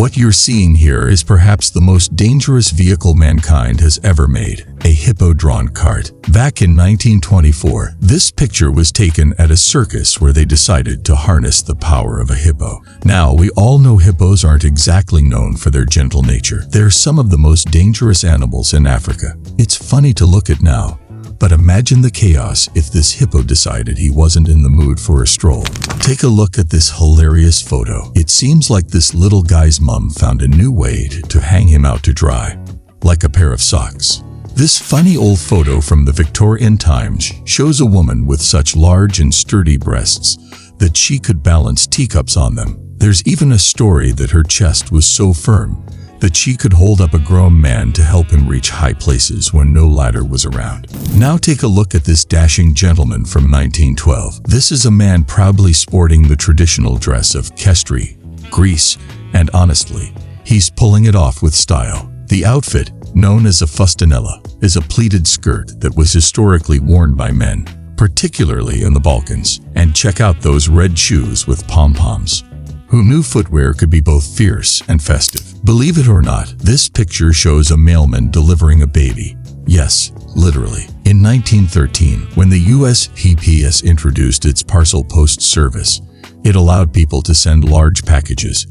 What you're seeing here is perhaps the most dangerous vehicle mankind has ever made, a hippo-drawn cart. Back in 1924, this picture was taken at a circus where they decided to harness the power of a hippo. Now, we all know hippos aren't exactly known for their gentle nature. They're some of the most dangerous animals in Africa. It's funny to look at now, but imagine the chaos if this hippo decided he wasn't in the mood for a stroll. Take a look at this hilarious photo. It seems like this little guy's mom found a new way to hang him out to dry, like a pair of socks. This funny old photo from the Victorian times shows a woman with such large and sturdy breasts that she could balance teacups on them. There's even a story that her chest was so firm that she could hold up a grown man to help him reach high places when no ladder was around. Now take a look at this dashing gentleman from 1912. This is a man proudly sporting the traditional dress of Kestri, Greece, and honestly, he's pulling it off with style. The outfit, known as a fustanella, is a pleated skirt that was historically worn by men, particularly in the Balkans. And check out those red shoes with pom-poms. Who knew footwear could be both fierce and festive? Believe it or not, this picture shows a mailman delivering a baby. Yes, literally. In 1913, when the USPS introduced its parcel post service, it allowed people to send large packages,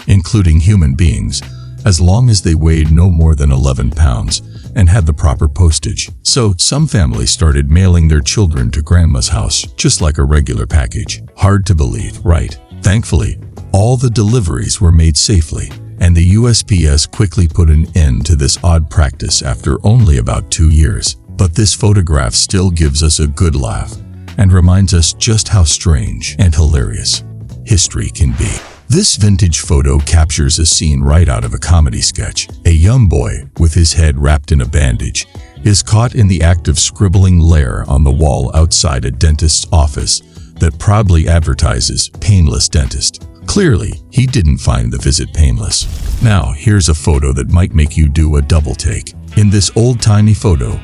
including human beings, as long as they weighed no more than 11 pounds and had the proper postage. So, some families started mailing their children to grandma's house, just like a regular package. Hard to believe, right? Thankfully, all the deliveries were made safely, and the USPS quickly put an end to this odd practice after only about 2 years. But this photograph still gives us a good laugh and reminds us just how strange and hilarious history can be. This vintage photo captures a scene right out of a comedy sketch. A young boy, with his head wrapped in a bandage, is caught in the act of scribbling "Lair" on the wall outside a dentist's office that proudly advertises "Painless Dentist." Clearly, he didn't find the visit painless. Now, here's a photo that might make you do a double take. In this old-timey photo,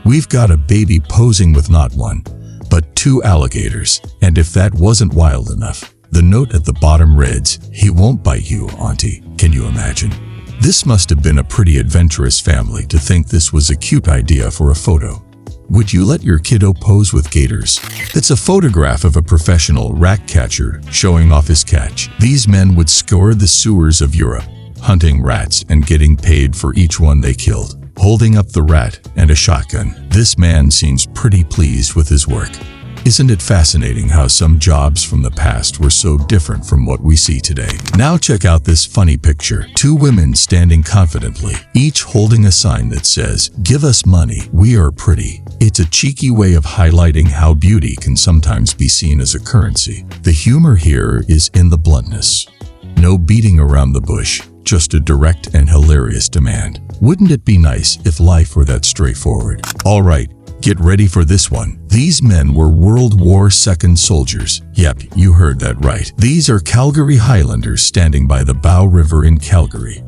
we've got a baby posing with not one, but 2 alligators. And if that wasn't wild enough, the note at the bottom reads, "He won't bite you, Auntie." Can you imagine? This must have been a pretty adventurous family to think this was a cute idea for a photo. Would you let your kiddo pose with gators? It's a photograph of a professional rat catcher showing off his catch. These men would scour the sewers of Europe, hunting rats and getting paid for each one they killed. Holding up the rat and a shotgun, this man seems pretty pleased with his work. Isn't it fascinating how some jobs from the past were so different from what we see today? Now check out this funny picture. 2 women standing confidently, each holding a sign that says, "Give us money, we are pretty." It's a cheeky way of highlighting how beauty can sometimes be seen as a currency. The humor here is in the bluntness. No beating around the bush, just a direct and hilarious demand. Wouldn't it be nice if life were that straightforward? All right. Get ready for this one. These men were World War II soldiers. Yep, you heard that right. These are Calgary Highlanders standing by the Bow River in Calgary,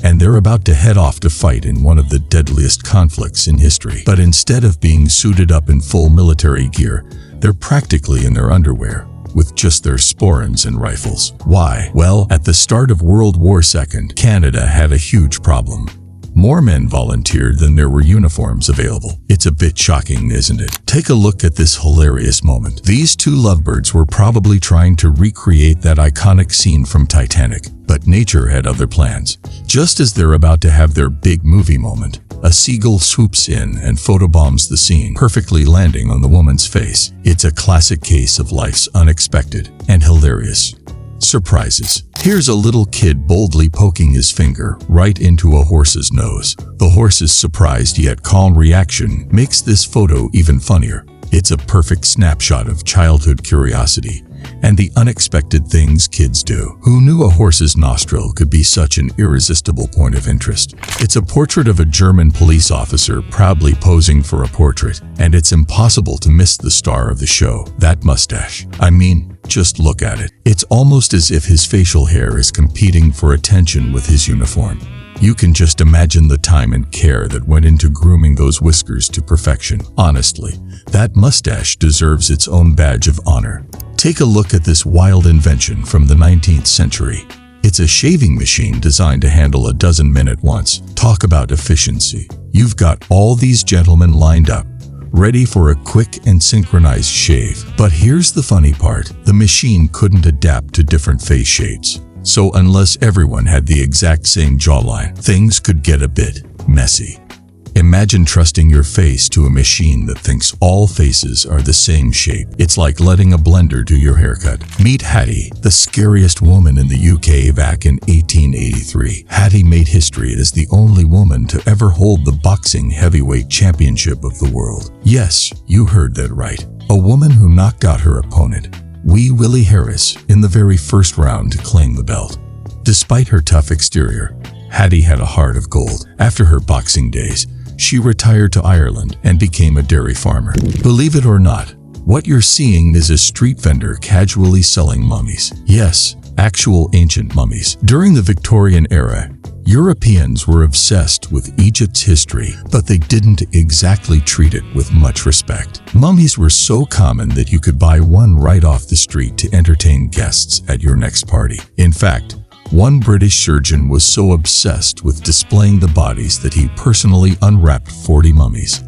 and they're about to head off to fight in one of the deadliest conflicts in history. But instead of being suited up in full military gear, they're practically in their underwear, with just their sporrans and rifles. Why? Well, at the start of World War II, Canada had a huge problem. More men volunteered than there were uniforms available. It's a bit shocking, isn't it? Take a look at this hilarious moment. These 2 lovebirds were probably trying to recreate that iconic scene from Titanic, but nature had other plans. Just as they're about to have their big movie moment, a seagull swoops in and photobombs the scene, perfectly landing on the woman's face. It's a classic case of life's unexpected and hilarious surprises. Here's a little kid boldly poking his finger right into a horse's nose. The horse's surprised yet calm reaction makes this photo even funnier. It's a perfect snapshot of childhood curiosity and the unexpected things kids do. Who knew a horse's nostril could be such an irresistible point of interest? It's a portrait of a German police officer proudly posing for a portrait, and it's impossible to miss the star of the show, that mustache. I mean, just look at it. It's almost as if his facial hair is competing for attention with his uniform. You can just imagine the time and care that went into grooming those whiskers to perfection. Honestly, that mustache deserves its own badge of honor. Take a look at this wild invention from the 19th century. It's a shaving machine designed to handle a dozen men at once. Talk about efficiency. You've got all these gentlemen lined up, ready for a quick and synchronized shave. But here's the funny part. The machine couldn't adapt to different face shapes. So unless everyone had the exact same jawline, things could get a bit messy. Imagine trusting your face to a machine that thinks all faces are the same shape. It's like letting a blender do your haircut. Meet Hattie, the scariest woman in the UK back in 1883. Hattie made history as the only woman to ever hold the boxing heavyweight championship of the world. Yes, you heard that right. A woman who knocked out her opponent, Wee Willie Harris, in the very first round to claim the belt. Despite her tough exterior, Hattie had a heart of gold. After her boxing days, she retired to Ireland and became a dairy farmer. Believe it or not, what you're seeing is a street vendor casually selling mummies. Yes, actual ancient mummies. During the Victorian era, Europeans were obsessed with Egypt's history, but they didn't exactly treat it with much respect. Mummies were so common that you could buy one right off the street to entertain guests at your next party. In fact, one British surgeon was so obsessed with displaying the bodies that he personally unwrapped 40 mummies.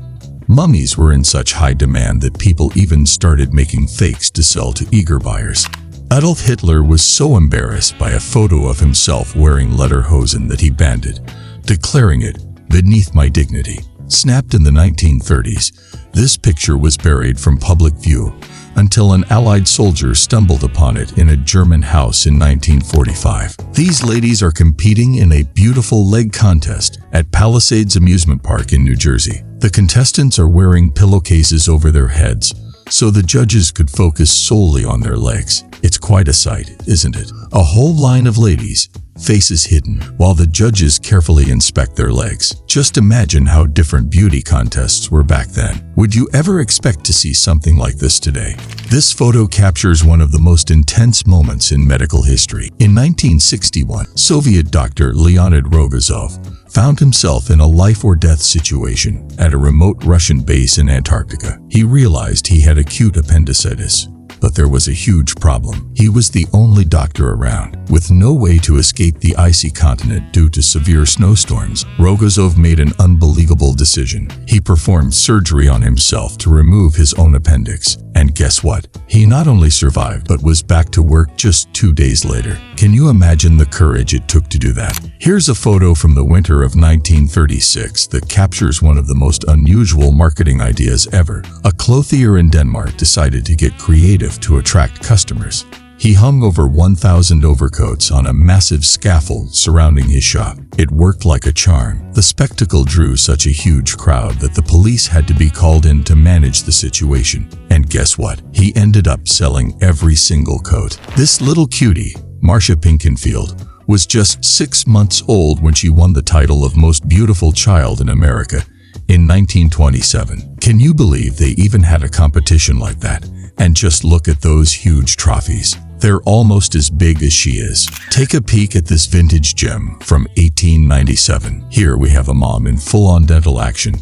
Mummies were in such high demand that people even started making fakes to sell to eager buyers. Adolf Hitler was so embarrassed by a photo of himself wearing lederhosen that he banned it, declaring it beneath my dignity. Snapped in the 1930s, this picture was buried from public view until an Allied soldier stumbled upon it in a German house in 1945. These ladies are competing in a beautiful leg contest at Palisades Amusement Park in New Jersey. The contestants are wearing pillowcases over their heads, so the judges could focus solely on their legs. It's quite a sight, isn't it? A whole line of ladies, faces hidden, while the judges carefully inspect their legs. Just imagine how different beauty contests were back then. Would you ever expect to see something like this today? This photo captures one of the most intense moments in medical history. In 1961, Soviet doctor Leonid Rogozov found himself in a life-or-death situation at a remote Russian base in Antarctica. He realized he had acute appendicitis. But there was a huge problem. He was the only doctor around. With no way to escape the icy continent due to severe snowstorms, Rogozov made an unbelievable decision. He performed surgery on himself to remove his own appendix. And guess what? He not only survived, but was back to work just 2 days later. Can you imagine the courage it took to do that? Here's a photo from the winter of 1936 that captures one of the most unusual marketing ideas ever. A clothier in Denmark decided to get creative to attract customers. He hung over 1,000 overcoats on a massive scaffold surrounding his shop. It worked like a charm. The spectacle drew such a huge crowd that the police had to be called in to manage the situation. And guess what? He ended up selling every single coat. This little cutie, Marcia Pinkenfield, was just 6 months old when she won the title of Most Beautiful Child in America in 1927. Can you believe they even had a competition like that? And just look at those huge trophies. They're almost as big as she is. Take a peek at this vintage gem from 1897. Here we have a mom in full-on dental action,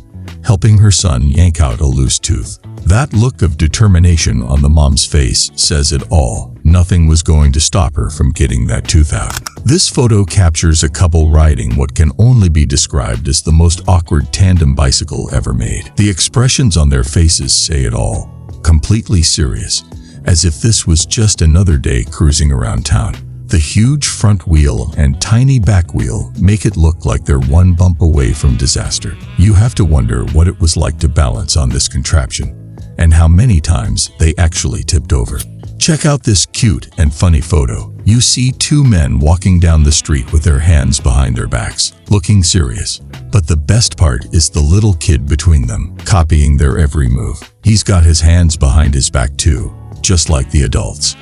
helping her son yank out a loose tooth. That look of determination on the mom's face says it all. Nothing was going to stop her from getting that tooth out. This photo captures a couple riding what can only be described as the most awkward tandem bicycle ever made. The expressions on their faces say it all. Completely serious, as if this was just another day cruising around town. The huge front wheel and tiny back wheel make it look like they're one bump away from disaster. You have to wonder what it was like to balance on this contraption, and how many times they actually tipped over. Check out this cute and funny photo. You see 2 men walking down the street with their hands behind their backs, looking serious. But the best part is the little kid between them, copying their every move. He's got his hands behind his back too, just like the adults.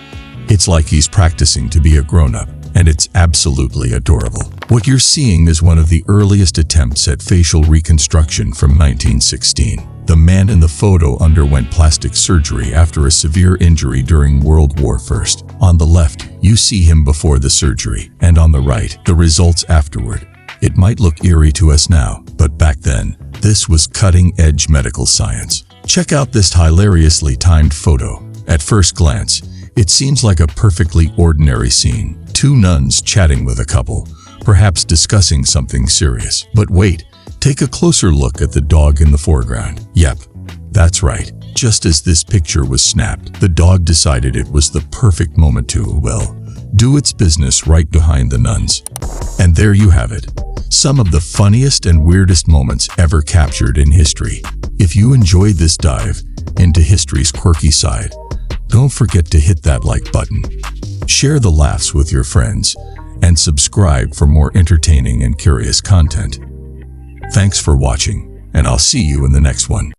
It's like he's practicing to be a grown-up, and it's absolutely adorable. What you're seeing is one of the earliest attempts at facial reconstruction from 1916. The man in the photo underwent plastic surgery after a severe injury during World War I. On the left, you see him before the surgery, and on the right, the results afterward. It might look eerie to us now, but back then, this was cutting-edge medical science. Check out this hilariously timed photo. At first glance, It seems like a perfectly ordinary scene. Two nuns chatting with a couple, perhaps discussing something serious. But wait, take a closer look at the dog in the foreground. Yep, that's right. Just as this picture was snapped, the dog decided it was the perfect moment to, well, do its business right behind the nuns. And there you have it. Some of the funniest and weirdest moments ever captured in history. If you enjoyed this dive into history's quirky side, don't forget to hit that like button. Share the laughs with your friends and subscribe for more entertaining and curious content. Thanks for watching, and I'll see you in the next one.